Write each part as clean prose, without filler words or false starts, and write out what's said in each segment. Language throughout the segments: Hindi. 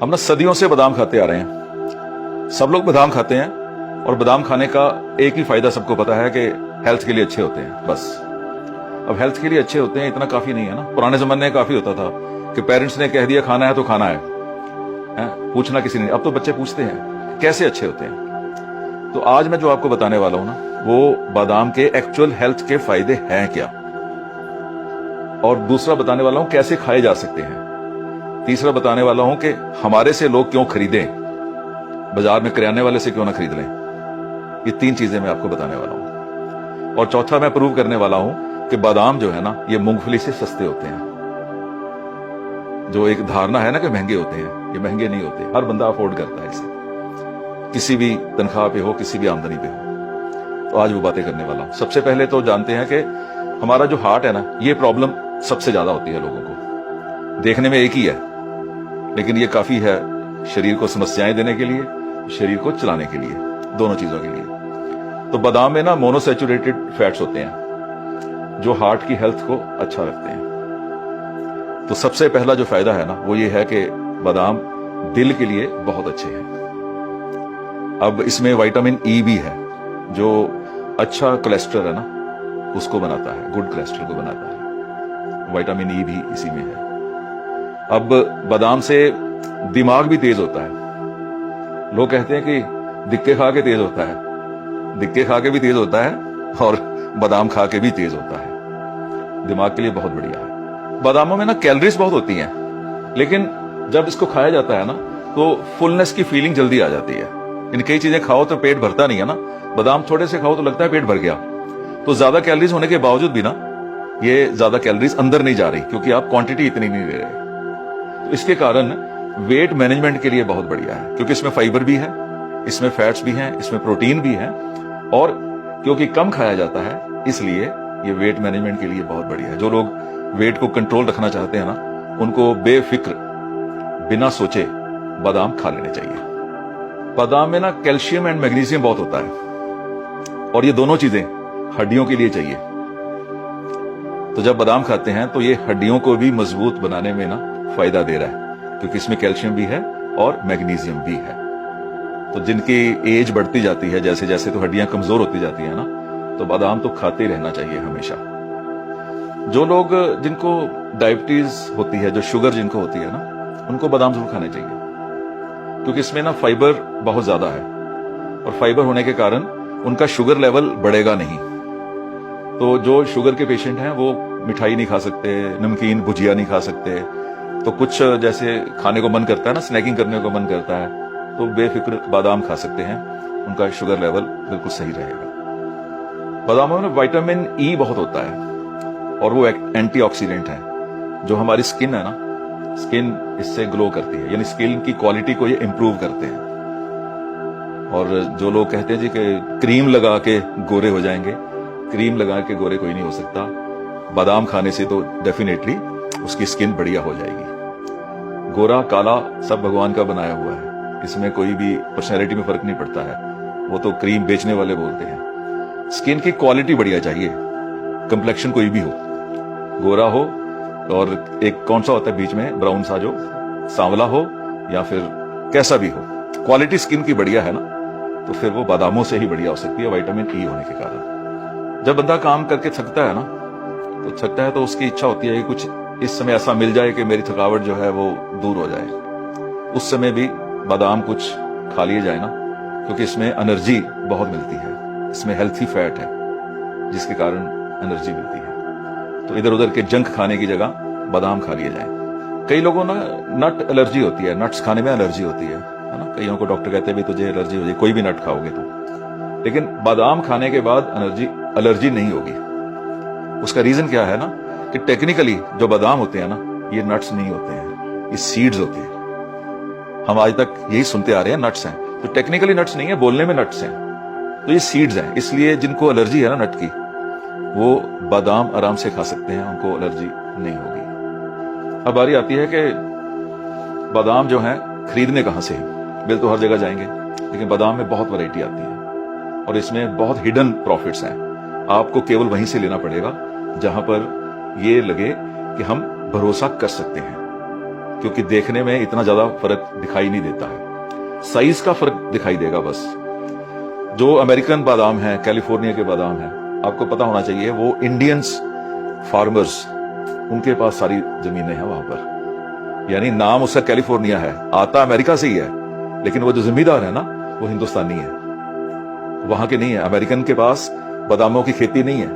हम ना सदियों से बादाम खाते आ रहे हैं। सब लोग बादाम खाते हैं और बादाम खाने का एक ही फायदा सबको पता है कि हेल्थ के लिए अच्छे होते हैं, बस। अब हेल्थ के लिए अच्छे होते हैं इतना काफी नहीं है ना। पुराने जमाने में काफी होता था कि पेरेंट्स ने कह दिया खाना है तो खाना है, पूछना किसी ने। अब तो बच्चे पूछते हैं कैसे अच्छे होते हैं। तो आज मैं जो आपको बताने वाला हूं ना, वो बादाम के एक्चुअल हेल्थ के फायदे हैं क्या, और दूसरा बताने वाला हूं कैसे खाए जा सकते हैं। तीसरा बताने वाला हूं कि हमारे से लोग क्यों खरीदें, बाजार में किराने वाले से क्यों ना खरीद लें। ये तीन चीजें मैं आपको बताने वाला हूं। और चौथा मैं प्रूव करने वाला हूं कि बादाम जो है ना, ये मूंगफली से सस्ते होते हैं। जो एक धारणा है ना कि महंगे होते हैं, ये महंगे नहीं होते। हर बंदा अफोर्ड करता है इसे, किसी भी तनख्वाह पे हो, किसी भी आमदनी पे हो। तो आज वो बातें करने वाला हूं। सबसे पहले तो जानते हैं कि हमारा जो हार्ट है ना, ये प्रॉब्लम सबसे ज्यादा होती है लोगों को। देखने में एक ही है, लेकिन ये काफी है शरीर को समस्याएं देने के लिए, शरीर को चलाने के लिए, दोनों चीजों के लिए। तो बादाम में ना मोनोसैचुरेटेड फैट्स होते हैं जो हार्ट की हेल्थ को अच्छा रखते हैं। तो सबसे पहला जो फायदा है ना, वो ये है कि बादाम दिल के लिए बहुत अच्छे हैं। अब इसमें विटामिन ई भी है जो अच्छा कोलेस्ट्रॉल है ना, उसको बनाता है, गुड कोलेस्ट्रॉल को बनाता है। विटामिन ई भी इसी में है। अब बादाम से दिमाग भी तेज होता है। लोग कहते हैं कि दिक्के खा के तेज होता है। दिक्के खा के भी तेज होता है और बादाम खा के भी तेज होता है। दिमाग के लिए बहुत बढ़िया है। बादामों में ना कैलोरीज बहुत होती हैं, लेकिन जब इसको खाया जाता है ना, तो फुलनेस की फीलिंग जल्दी आ जाती है। इन कई चीजें खाओ तो पेट भरता नहीं है ना, बादाम थोड़े से खाओ तो लगता है पेट भर गया। तो ज्यादा कैलोरीज होने के बावजूद भी ना, ये ज्यादा कैलोरीज अंदर नहीं जा रही, क्योंकि आप क्वांटिटी इतनी नहीं ले रहे। तो इसके कारण वेट मैनेजमेंट के लिए बहुत बढ़िया है, क्योंकि इसमें फाइबर भी है, इसमें फैट्स भी हैं, इसमें प्रोटीन भी है, और क्योंकि कम खाया जाता है इसलिए ये वेट मैनेजमेंट के लिए बहुत बढ़िया है। जो लोग वेट को कंट्रोल रखना चाहते हैं ना, उनको बेफिक्र बिना सोचे बादाम खा लेने चाहिए। बादाम में ना कैल्शियम एंड मैग्नीशियम बहुत होता है, और ये दोनों चीजें हड्डियों के लिए चाहिए। तो जब बादाम खाते हैं तो ये हड्डियों को भी मजबूत बनाने में ना फायदा दे रहा है, क्योंकि इसमें कैल्शियम भी है और मैग्नीशियम भी है। तो जिनकी एज बढ़ती जाती है, जैसे जैसे तो हड्डियां कमजोर होती जाती है ना, तो बादाम तो खाते रहना चाहिए हमेशा। जो लोग जिनको डायबिटीज होती है, जो शुगर जिनको होती है ना, उनको बादाम जरूर खाने चाहिए, क्योंकि इसमें ना फाइबर बहुत ज्यादा है, और फाइबर होने के कारण उनका शुगर लेवल बढ़ेगा नहीं। तो जो शुगर के पेशेंट हैं वो मिठाई नहीं खा सकते, नमकीन भुजिया नहीं खा सकते। तो कुछ जैसे खाने को मन करता है ना, स्नैकिंग करने को मन करता है, तो बेफिक्र बादाम खा सकते हैं, उनका शुगर लेवल बिल्कुल सही रहेगा। बादामों में विटामिन ई बहुत होता है, और वो एक एंटीऑक्सीडेंट है। जो हमारी स्किन है ना, स्किन इससे ग्लो करती है, यानी स्किन की क्वालिटी को ये इंप्रूव करते हैं। और जो लोग कहते हैं जी कि क्रीम लगा के गोरे हो जाएंगे, क्रीम लगा के गोरे कोई नहीं हो सकता। बादाम खाने से तो डेफिनेटली उसकी स्किन बढ़िया हो जाएगी। गोरा काला सब भगवान का बनाया हुआ है, इसमें कोई भी पर्सनैलिटी में फर्क नहीं पड़ता है। वो तो क्रीम बेचने वाले बोलते हैं। स्किन की क्वालिटी बढ़िया चाहिए, कंप्लेक्शन कोई भी हो, गोरा हो, और एक कौन सा होता है बीच में ब्राउन सा, जो सांवला हो या फिर कैसा भी हो, क्वालिटी स्किन की बढ़िया है ना, तो फिर वो बादामों से ही बढ़िया हो सकती है, विटामिन ई होने के कारण। जब बंदा काम करके थकता है ना, तो थकता है तो उसकी इच्छा होती है कि कुछ इस समय ऐसा मिल जाए कि मेरी थकावट जो है वो दूर हो जाए। उस समय भी बादाम कुछ खा लिए जाए ना, क्योंकि इसमें एनर्जी बहुत मिलती है। इसमें हेल्थी फैट है, जिसके कारण एनर्जी मिलती है। तो इधर उधर के जंक खाने की जगह बादाम खा लिए जाए। कई लोगों ना नट एलर्जी होती है, नट्स खाने में एलर्जी होती है ना। कईयों को डॉक्टर कहते हैं भी तुझे एलर्जी हो जाए कोई भी नट खाओगे तो, लेकिन बादाम खाने के बाद एलर्जी नहीं होगी। उसका रीजन क्या है ना, कि टेक्निकली जो बादाम होते हैं ना, ये नट्स नहीं होते हैं, ये सीड्स होते हैं। हम आज तक यही सुनते आ रहे हैं नट्स हैं, तो टेक्निकली नट्स नहीं है, बोलने में नट्स हैं, तो ये सीड्स हैं। इसलिए जिनको एलर्जी है ना नट की, वो बादाम आराम से खा सकते हैं, उनको एलर्जी नहीं होगी। अब बारी आती है कि बादाम जो है खरीदने कहां से है। बिल तो हर जगह जाएंगे, लेकिन बादाम में बहुत वैरायटी आती है, और इसमें बहुत हिडन प्रॉफिट्स हैं। आपको केवल वहीं से लेना पड़ेगा जहां पर ये लगे कि हम भरोसा कर सकते हैं। क्योंकि देखने में इतना ज्यादा फर्क दिखाई नहीं देता है, साइज का फर्क दिखाई देगा बस। जो अमेरिकन बादाम है, कैलिफोर्निया के बादाम है, आपको पता होना चाहिए वो इंडियंस फार्मर्स, उनके पास सारी जमीनें हैं वहां पर। यानी नाम उसका कैलिफोर्निया है, आता अमेरिका से ही है, लेकिन वो जो जमींदार है ना वो हिंदुस्तानी है, वहां के नहीं है। अमेरिकन के पास बादामों की खेती नहीं है,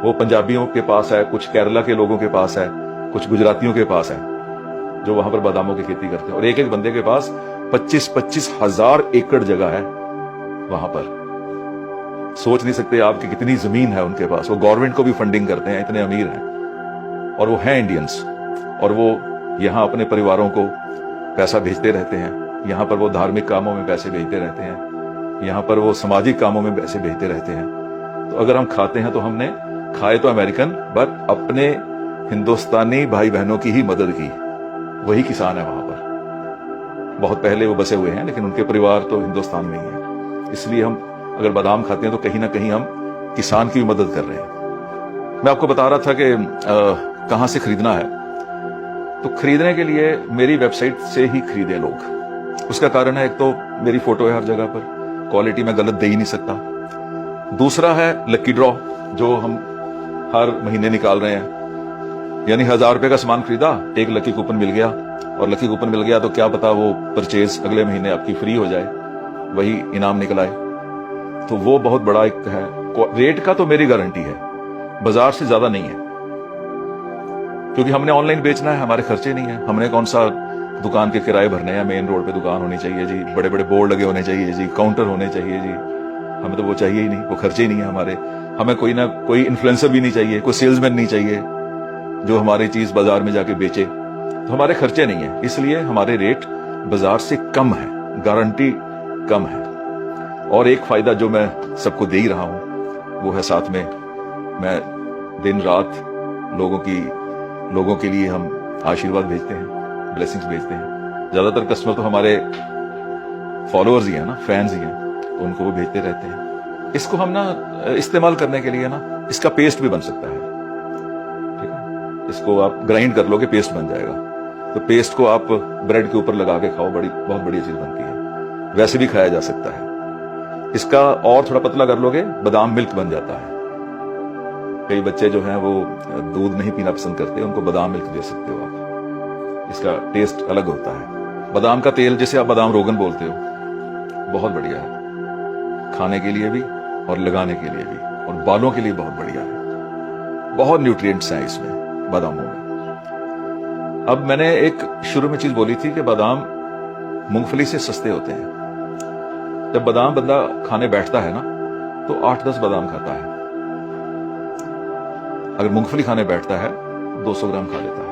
वो पंजाबियों के पास है, कुछ केरला के लोगों के पास है, कुछ गुजरातियों के पास है जो वहां पर बादामों की खेती करते हैं। और एक एक बंदे के पास 25-25 हजार एकड़ जगह है वहां पर। सोच नहीं सकते आप कि कितनी जमीन है उनके पास। वो गवर्नमेंट को भी फंडिंग करते हैं, इतने अमीर हैं, और वो हैं इंडियंस। और वो यहां अपने परिवारों को पैसा भेजते रहते हैं, यहां पर वो धार्मिक कामों में पैसे भेजते रहते हैं, यहां पर वो सामाजिक कामों में पैसे भेजते रहते हैं। तो अगर हम खाते हैं तो हमने खाए तो अमेरिकन, बट अपने हिंदुस्तानी भाई बहनों की ही मदद की। वही किसान है वहां पर, बहुत पहले वो बसे हुए हैं, लेकिन उनके परिवार तो हिंदुस्तान में ही है। इसलिए हम अगर बादाम खाते हैं तो कहीं ना कहीं हम किसान की भी मदद कर रहे हैं। मैं आपको बता रहा था कि कहां से खरीदना है। तो खरीदने के लिए मेरी वेबसाइट से ही खरीदे लोग। उसका कारण है, एक तो मेरी फोटो है हर जगह पर, क्वालिटी में गलत दे ही नहीं सकता। दूसरा है लकी ड्रॉ, जो हम हर महीने निकाल रहे हैं। यानी 1000 रुपए का सामान खरीदा, एक लकी कूपन मिल गया, और लकी कूपन मिल गया तो क्या पता वो परचेज अगले महीने आपकी फ्री हो जाए, वही इनाम निकल आए। तो वो बहुत बड़ा एक है। रेट का तो मेरी गारंटी है, बाजार से ज्यादा नहीं है, क्योंकि हमने ऑनलाइन बेचना है, हमारे खर्चे नहीं है। हमने कौन सा दुकान के किराए भरने हैं, मेन रोड पे दुकान होनी चाहिए जी, बड़े बड़े बोर्ड लगे होने चाहिए जी, काउंटर होने चाहिए जी, हमें तो वो चाहिए ही नहीं, वो खर्चे ही नहीं है हमारे। हमें कोई ना कोई इन्फ्लुएंसर भी नहीं चाहिए, कोई सेल्समैन नहीं चाहिए जो हमारी चीज बाजार में जाके बेचे। तो हमारे खर्चे नहीं है, इसलिए हमारे रेट बाजार से कम है, गारंटी कम है। और एक फायदा जो मैं सबको दे ही रहा हूं वो है, साथ में मैं दिन रात लोगों के लिए हम आशीर्वाद भेजते हैं, ब्लेसिंग्स भेजते हैं। ज्यादातर कस्टमर तो हमारे फॉलोअर्स ही हैं ना, फैंस ही हैं, तो उनको वो भेजते रहते हैं। इसको हम ना इस्तेमाल करने के लिए ना, इसका पेस्ट भी बन सकता है, ठीक है। इसको आप ग्राइंड कर लोगे, पेस्ट बन जाएगा। तो पेस्ट को आप ब्रेड के ऊपर लगा के खाओ, बहुत बढ़िया चीज बनती है। वैसे भी खाया जा सकता है। इसका और थोड़ा पतला कर लोगे, बादाम मिल्क बन जाता है। कई बच्चे जो हैं वो दूध नहीं पीना पसंद करते, उनको बादाम मिल्क दे सकते हो आप। इसका टेस्ट अलग होता है। बादाम का तेल, जिसे आप बादाम रोगन बोलते हो, बहुत बढ़िया है, खाने के लिए भी और लगाने के लिए भी, और बालों के लिए बहुत बढ़िया है। बहुत न्यूट्रिएंट्स हैं इसमें, बादामों में। अब मैंने एक शुरू में चीज बोली थी कि बादाम मूंगफली से सस्ते होते हैं। जब बादाम बंदा खाने बैठता है ना तो 8-10 बादाम खाता है। अगर मूंगफली खाने बैठता है 200 ग्राम खा लेता है।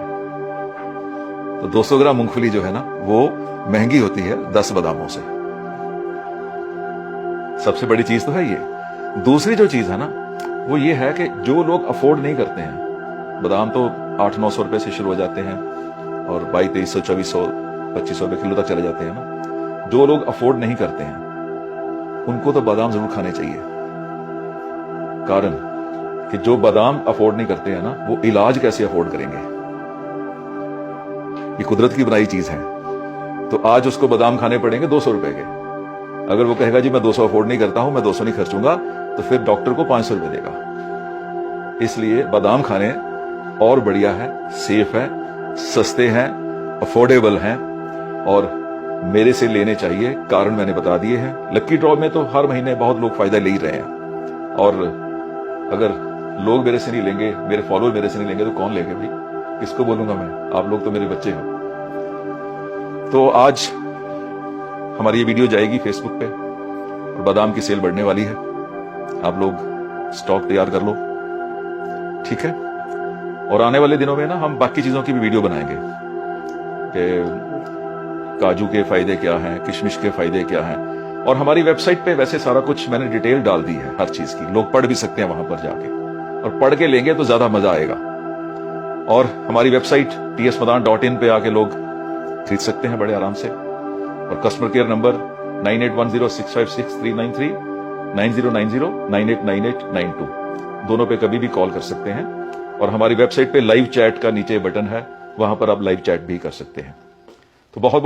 तो 200 ग्राम मूंगफली जो है ना वो महंगी होती है 10 बादामों से। सबसे बड़ी चीज तो है ये। दूसरी जो चीज है ना वो ये है कि जो लोग अफोर्ड नहीं करते हैं, बादाम तो 800-900 रुपए से शुरू हो जाते हैं और 2200, 2400, 2500 रुपए किलो तक चले जाते हैं ना। जो लोग अफोर्ड नहीं करते हैं उनको तो बादाम जरूर खाने चाहिए। कारण कि जो बादाम अफोर्ड नहीं करते हैं ना, वो इलाज कैसे अफोर्ड करेंगे? ये कुदरत की बनाई चीज है। तो आज उसको बादाम खाने पड़ेंगे 200 रुपए के। अगर वो कहेगा जी मैं 200 अफोर्ड नहीं करता हूं, मैं 200 नहीं खर्चूंगा, तो फिर डॉक्टर को 500 रुपए देगा। इसलिए बादाम खाने और बढ़िया है, सेफ है, सस्ते हैं, अफोर्डेबल हैं, और मेरे से लेने चाहिए। कारण मैंने बता दिए हैं। लकी ड्रॉ में तो हर महीने बहुत लोग फायदा ले ही रहे हैं, और अगर लोग मेरे से नहीं लेंगे, मेरे फॉलोअर मेरे से नहीं लेंगे, तो कौन लेंगे भाई? किसको बोलूंगा मैं? आप लोग तो मेरे बच्चे हो। तो आज हमारी ये वीडियो जाएगी फेसबुक पे, और बादाम की सेल बढ़ने वाली है। आप लोग स्टॉक तैयार कर लो, ठीक है। और आने वाले दिनों में ना हम बाकी चीजों की भी वीडियो बनाएंगे कि काजू के फायदे क्या हैं, किशमिश के फायदे क्या हैं। और हमारी वेबसाइट पे वैसे सारा कुछ मैंने डिटेल डाल दी है हर चीज की। लोग पढ़ भी सकते हैं वहां पर जाके, और पढ़ के लेंगे तो ज्यादा मजा आएगा। और हमारी वेबसाइट tsmadan.in पे आके लोग खरीद सकते हैं बड़े आराम से। और कस्टमर केयर नंबर 9810656393, 9090989892, दोनों पे कभी भी कॉल कर सकते हैं। और हमारी वेबसाइट पे लाइव चैट का नीचे बटन है, वहां पर आप लाइव चैट भी कर सकते हैं। तो बहुत